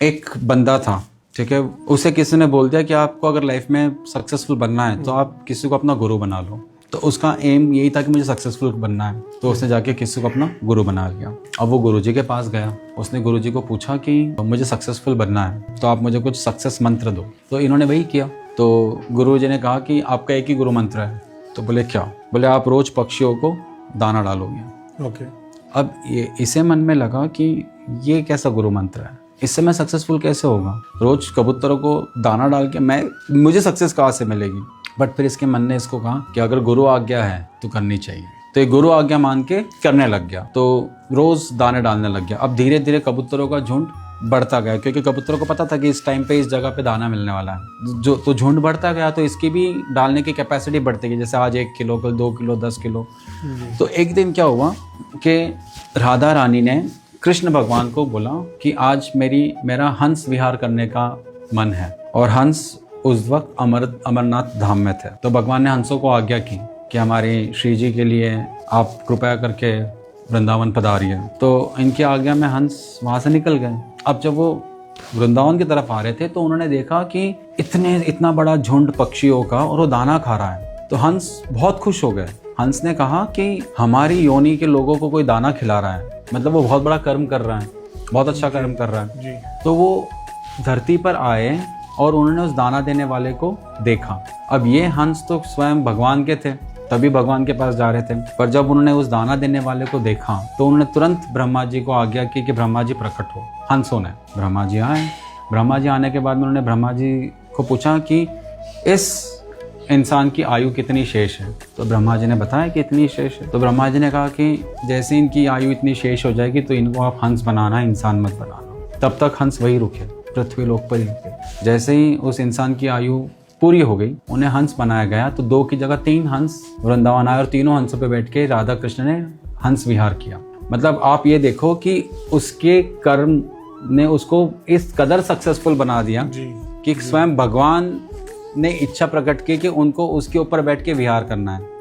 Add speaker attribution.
Speaker 1: एक बंदा था, ठीक है, उसे किसी ने बोल दिया कि आपको अगर लाइफ में सक्सेसफुल बनना है तो आप किसी को अपना गुरु बना लो। तो उसका एम यही था कि मुझे सक्सेसफुल बनना है, तो उसने जाके किसी को अपना गुरु बना लिया। अब वो गुरुजी के पास गया, उसने गुरुजी को पूछा कि मुझे सक्सेसफुल बनना है तो आप मुझे कुछ सक्सेस मंत्र दो। तो इन्होंने वही किया। तो गुरुजी ने कहा कि आपका एक ही गुरु मंत्र है। तो बोले क्या? बोले आप रोज पक्षियों को दाना डालोगे।
Speaker 2: ओके।
Speaker 1: अब इसे मन में लगा कि ये कैसा गुरु मंत्र है, इससे मैं सक्सेसफुल कैसे होगा? रोज कबूतरों को दाना डाल के मुझे सक्सेस कहाँ से मिलेगी? बट फिर इसके मन ने इसको कहा कि अगर गुरु आज्ञा है तो करनी चाहिए। तो ये गुरु आज्ञा मान के करने लग गया। तो रोज दाने डालने लग गया। अब धीरे धीरे कबूतरों का झुंड बढ़ता गया, क्योंकि कबूतरों को पता था कि इस टाइम पे इस जगह पे दाना मिलने वाला है। तो झुंड बढ़ता गया तो इसकी भी डालने की कैपेसिटी बढ़ती गई। जैसे आज 1 किलो, कल 2 किलो, 10 किलो। तो एक दिन क्या हुआ कि राधा रानी ने कृष्ण भगवान को बोला कि आज मेरा हंस विहार करने का मन है। और हंस उस वक्त अमरनाथ धाम में थे। तो भगवान ने हंसों को आज्ञा की कि हमारे श्री जी के लिए आप कृपया करके वृंदावन पधारिए। तो इनकी आज्ञा में हंस वहाँ से निकल गए। अब जब वो वृंदावन की तरफ आ रहे थे तो उन्होंने देखा कि इतना बड़ा झुंड पक्षियों का और वो दाना खा रहा है। तो हंस बहुत खुश हो गए। हंस ने कहा कि हमारी योनि के लोगों को कोई दाना खिला रहा है, मतलब वो बहुत बड़ा कर्म कर रहा है, बहुत अच्छा कर्म कर रहा है। तो वो धरती पर आए और उन्होंने उस दाना देने वाले को देखा। अब ये हंस तो स्वयं भगवान के थे, तभी भगवान के पास जा रहे थे। पर जब उन्होंने उस दाना देने वाले को देखा तो उन्होंने तुरंत ब्रह्मा जी को आज्ञा की कि ब्रह्मा जी प्रकट हो। हंसों ने ब्रह्मा जी आए। ब्रह्मा जी आने के बाद उन्होंने ब्रह्मा जी को पूछा कि इस इंसान की आयु कितनी शेष है? तो ब्रह्मा जी ने बताया कि इतनी शेष है। तो ब्रह्मा जी ने कहा कि जैसे इनकी आयु इतनी शेष हो जाएगी तो इनको आप हंस बनाना, इंसान मत बनाना। तब तक हंस वही रुके, पृथ्वी लोक पर ही रुके। जैसे ही उस इंसान की आयु पूरी हो गई, उन्हें हंस बनाया गया। तो 2 की जगह 3 हंस वृंदावन आए और तीनों हंसों पे बैठ के राधा कृष्ण ने हंस विहार किया। मतलब आप ये देखो कि उसके कर्म ने उसको इस कदर सक्सेसफुल बना दिया कि स्वयं भगवान ने इच्छा प्रकट की कि उनको उसके ऊपर बैठ के विहार करना है।